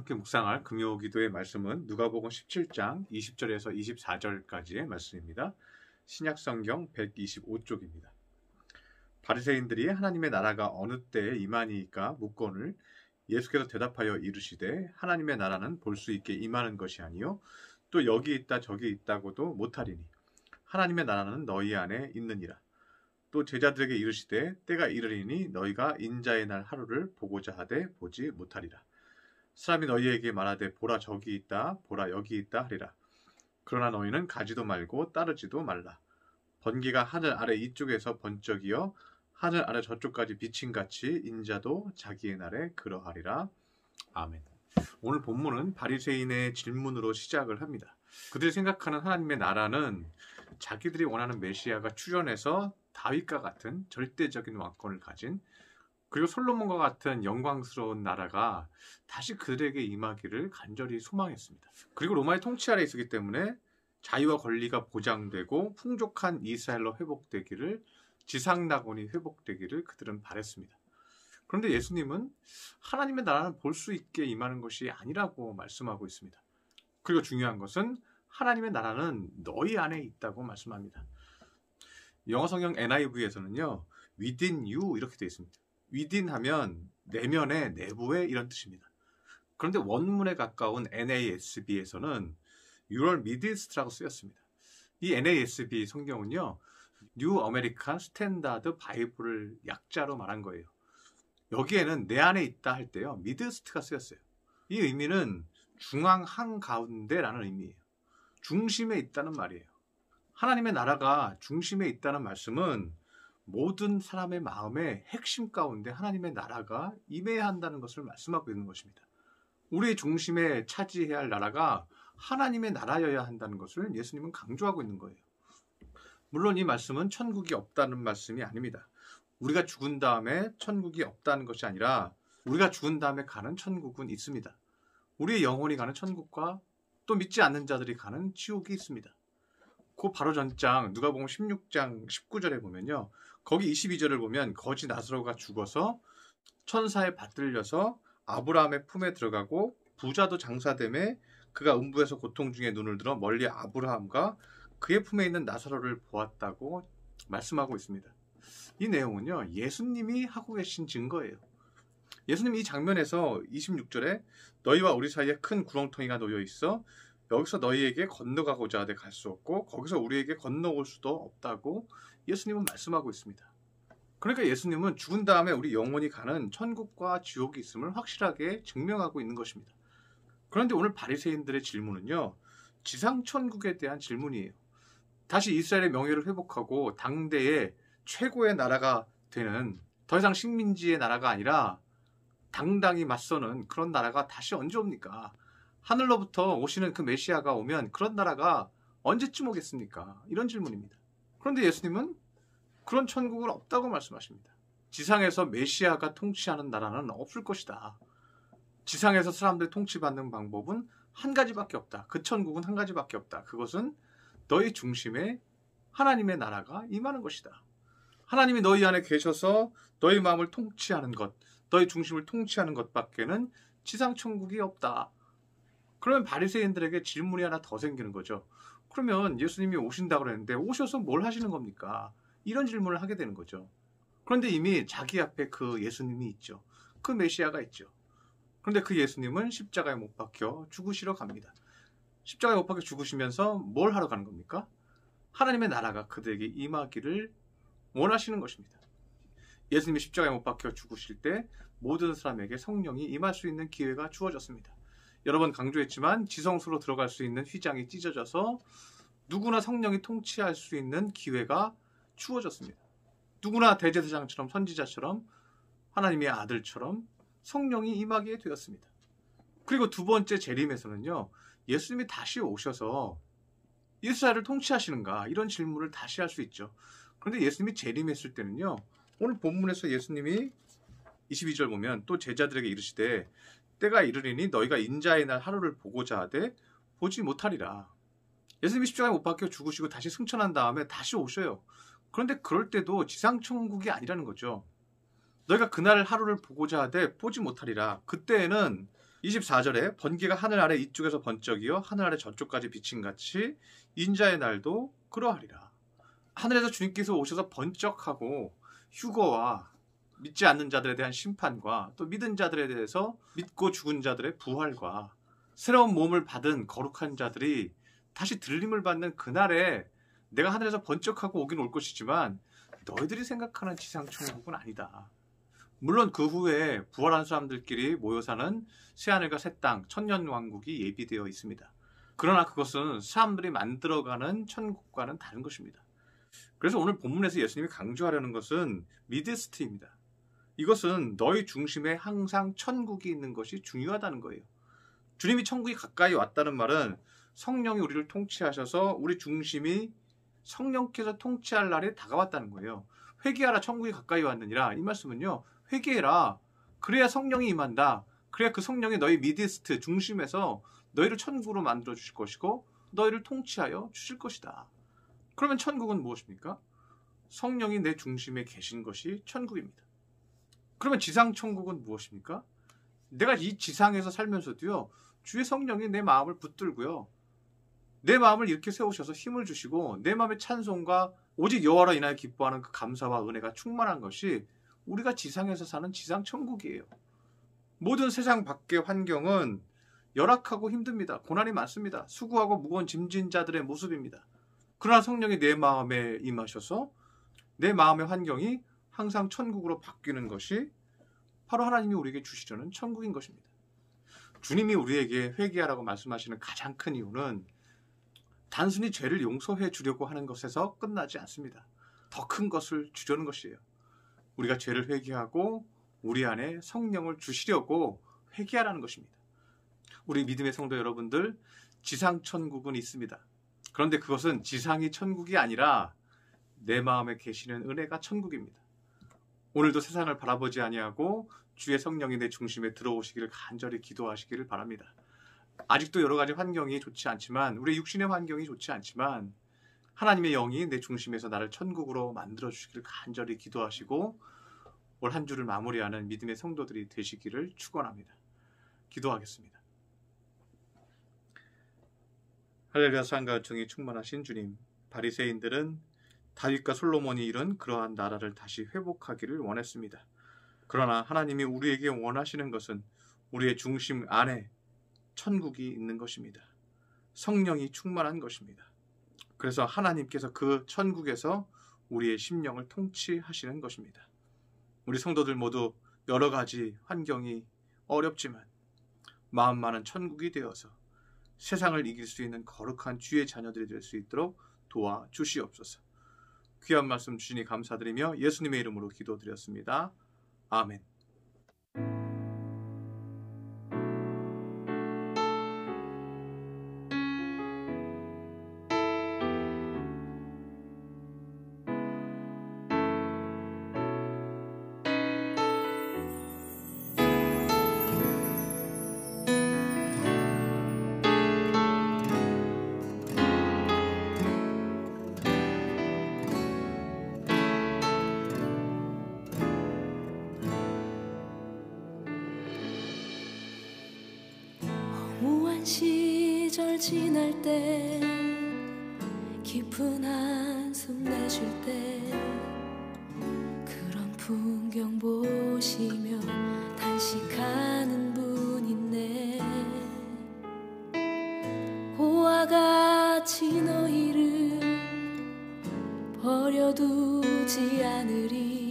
함께 묵상할 금요기도의 말씀은 누가복음 17장 20절에서 24절까지의 말씀입니다. 신약성경 125쪽입니다. 바리새인들이 하나님의 나라가 어느 때에 임하니까 묻거늘 예수께서 대답하여 이르시되 하나님의 나라는 볼 수 있게 임하는 것이 아니요 또 여기 있다 저기 있다고도 못하리니 하나님의 나라는 너희 안에 있느니라. 또 제자들에게 이르시되 때가 이르리니 너희가 인자의 날 하루를 보고자 하되 보지 못하리라. 사람이 너희에게 말하되 보라 저기 있다 보라 여기 있다 하리라. 그러나 너희는 가지도 말고 따르지도 말라. 번개가 하늘 아래 이쪽에서 번쩍이어 하늘 아래 저쪽까지 비침같이 인자도 자기의 날에 그러하리라. 아멘. 오늘 본문은 바리새인의 질문으로 시작을 합니다. 그들이 생각하는 하나님의 나라는 자기들이 원하는 메시아가 출현해서 다윗과 같은 절대적인 왕권을 가진 그리고 솔로몬과 같은 영광스러운 나라가 다시 그들에게 임하기를 간절히 소망했습니다. 그리고 로마의 통치 아래 있었기 때문에 자유와 권리가 보장되고 풍족한 이스라엘로 회복되기를 지상낙원이 회복되기를 그들은 바랬습니다. 그런데 예수님은 하나님의 나라는 볼 수 있게 임하는 것이 아니라고 말씀하고 있습니다. 그리고 중요한 것은 하나님의 나라는 너희 안에 있다고 말씀합니다. 영어 성경 NIV에서는요, within you 이렇게 되어 있습니다. within 하면 내면에, 내부에 이런 뜻입니다. 그런데 원문에 가까운 NASB에서는 Your Midst라고 쓰였습니다. 이 NASB 성경은요, New American Standard Bible을 약자로 말한 거예요. 여기에는 내 안에 있다 할 때요, midst가 쓰였어요. 이 의미는 중앙 한가운데라는 의미예요. 중심에 있다는 말이에요. 하나님의 나라가 중심에 있다는 말씀은 모든 사람의 마음의 핵심 가운데 하나님의 나라가 임해야 한다는 것을 말씀하고 있는 것입니다. 우리의 중심에 차지해야 할 나라가 하나님의 나라여야 한다는 것을 예수님은 강조하고 있는 거예요. 물론 이 말씀은 천국이 없다는 말씀이 아닙니다. 우리가 죽은 다음에 천국이 없다는 것이 아니라 우리가 죽은 다음에 가는 천국은 있습니다. 우리의 영혼이 가는 천국과 또 믿지 않는 자들이 가는 지옥이 있습니다. 그 바로 전장 누가복음 16장 19절에 보면요. 거기 22절을 보면 거지 나사로가 죽어서 천사에 받들려서 아브라함의 품에 들어가고 부자도 장사됨에 그가 음부에서 고통 중에 눈을 들어 멀리 아브라함과 그의 품에 있는 나사로를 보았다고 말씀하고 있습니다. 이 내용은요. 예수님이 하고 계신 증거예요. 예수님이 이 장면에서 26절에 너희와 우리 사이에 큰 구렁텅이가 놓여 있어 여기서 너희에게 건너가고자 하되 갈 수 없고 거기서 우리에게 건너올 수도 없다고 예수님은 말씀하고 있습니다. 그러니까 예수님은 죽은 다음에 우리 영혼이 가는 천국과 지옥이 있음을 확실하게 증명하고 있는 것입니다. 그런데 오늘 바리새인들의 질문은요. 지상천국에 대한 질문이에요. 다시 이스라엘의 명예를 회복하고 당대의 최고의 나라가 되는 더 이상 식민지의 나라가 아니라 당당히 맞서는 그런 나라가 다시 언제 옵니까? 하늘로부터 오시는 그 메시아가 오면 그런 나라가 언제쯤 오겠습니까? 이런 질문입니다. 그런데 예수님은 그런 천국은 없다고 말씀하십니다. 지상에서 메시아가 통치하는 나라는 없을 것이다. 지상에서 사람들이 통치받는 방법은 한 가지밖에 없다. 그 천국은 한 가지밖에 없다. 그것은 너희 중심에 하나님의 나라가 임하는 것이다. 하나님이 너희 안에 계셔서 너희 마음을 통치하는 것, 너희 중심을 통치하는 것밖에는 지상 천국이 없다. 그러면 바리새인들에게 질문이 하나 더 생기는 거죠. 그러면 예수님이 오신다고 그랬는데 오셔서 뭘 하시는 겁니까? 이런 질문을 하게 되는 거죠. 그런데 이미 자기 앞에 그 예수님이 있죠. 그 메시아가 있죠. 그런데 그 예수님은 십자가에 못 박혀 죽으시러 갑니다. 십자가에 못 박혀 죽으시면서 뭘 하러 가는 겁니까? 하나님의 나라가 그들에게 임하기를 원하시는 것입니다. 예수님이 십자가에 못 박혀 죽으실 때 모든 사람에게 성령이 임할 수 있는 기회가 주어졌습니다. 여러 번 강조했지만 지성소로 들어갈 수 있는 휘장이 찢어져서 누구나 성령이 통치할 수 있는 기회가 주어졌습니다. 누구나 대제사장처럼 선지자처럼 하나님의 아들처럼 성령이 임하게 되었습니다. 그리고 두 번째 재림에서는요. 예수님이 다시 오셔서 이스라엘을 통치하시는가 이런 질문을 다시 할 수 있죠. 그런데 예수님이 재림했을 때는요. 오늘 본문에서 예수님이 22절 보면 또 제자들에게 이르시되 때가 이르리니 너희가 인자의 날 하루를 보고자 하되 보지 못하리라. 예수님이 십자가에 못 박혀 죽으시고 다시 승천한 다음에 다시 오셔요. 그런데 그럴 때도 지상천국이 아니라는 거죠. 너희가 그날 하루를 보고자 하되 보지 못하리라. 그때에는 24절에 번개가 하늘 아래 이쪽에서 번쩍이어 하늘 아래 저쪽까지 비친 같이 인자의 날도 그러하리라. 하늘에서 주님께서 오셔서 번쩍하고 휴거와 믿지 않는 자들에 대한 심판과 또 믿은 자들에 대해서 믿고 죽은 자들의 부활과 새로운 몸을 받은 거룩한 자들이 다시 들림을 받는 그날에 내가 하늘에서 번쩍하고 오긴 올 것이지만 너희들이 생각하는 지상천국은 아니다. 물론 그 후에 부활한 사람들끼리 모여 사는 새하늘과 새 땅, 천년왕국이 예비되어 있습니다. 그러나 그것은 사람들이 만들어가는 천국과는 다른 것입니다. 그래서 오늘 본문에서 예수님이 강조하려는 것은 미드스트입니다. 이것은 너희 중심에 항상 천국이 있는 것이 중요하다는 거예요. 주님이 천국이 가까이 왔다는 말은 성령이 우리를 통치하셔서 우리 중심이 성령께서 통치할 날이 다가왔다는 거예요. 회개하라 천국이 가까이 왔느니라. 이 말씀은요. 회개해라. 그래야 성령이 임한다. 그래야 그 성령이 너희 미드스트 중심에서 너희를 천국으로 만들어 주실 것이고 너희를 통치하여 주실 것이다. 그러면 천국은 무엇입니까? 성령이 내 중심에 계신 것이 천국입니다. 그러면 지상 천국은 무엇입니까? 내가 이 지상에서 살면서도요. 주의 성령이 내 마음을 붙들고요. 내 마음을 이렇게 세우셔서 힘을 주시고 내 마음의 찬송과 오직 여호와로 인하여 기뻐하는 그 감사와 은혜가 충만한 것이 우리가 지상에서 사는 지상 천국이에요. 모든 세상 밖의 환경은 열악하고 힘듭니다. 고난이 많습니다. 수고하고 무거운 짐진 자들의 모습입니다. 그러나 성령이 내 마음에 임하셔서 내 마음의 환경이 항상 천국으로 바뀌는 것이 바로 하나님이 우리에게 주시려는 천국인 것입니다. 주님이 우리에게 회개하라고 말씀하시는 가장 큰 이유는 단순히 죄를 용서해 주려고 하는 것에서 끝나지 않습니다. 더 큰 것을 주려는 것이에요. 우리가 죄를 회개하고 우리 안에 성령을 주시려고 회개하라는 것입니다. 우리 믿음의 성도 여러분들, 지상 천국은 있습니다. 그런데 그것은 지상이 천국이 아니라 내 마음에 계시는 은혜가 천국입니다. 오늘도 세상을 바라보지 아니하고 주의 성령이 내 중심에 들어오시기를 간절히 기도하시기를 바랍니다. 아직도 여러 가지 환경이 좋지 않지만, 우리 육신의 환경이 좋지 않지만 하나님의 영이 내 중심에서 나를 천국으로 만들어 주시기를 간절히 기도하시고 올 한 주를 마무리하는 믿음의 성도들이 되시기를 축원합니다. 기도하겠습니다. 할렐루야. 사랑과 은총이 충만하신 주님, 바리새인들은 다윗과 솔로몬이 이룬 그러한 나라를 다시 회복하기를 원했습니다. 그러나 하나님이 우리에게 원하시는 것은 우리의 중심 안에 천국이 있는 것입니다. 성령이 충만한 것입니다. 그래서 하나님께서 그 천국에서 우리의 심령을 통치하시는 것입니다. 우리 성도들 모두 여러 가지 환경이 어렵지만 마음만은 천국이 되어서 세상을 이길 수 있는 거룩한 주의 자녀들이 될 수 있도록 도와주시옵소서. 귀한 말씀 주시니 감사드리며 예수님의 이름으로 기도드렸습니다. 아멘. 무한 시절 지날 때 깊은 한숨 내쉴 때 그런 풍경 보시며 단식하는 분 있네. 고와 같이 너희를 버려두지 않으리.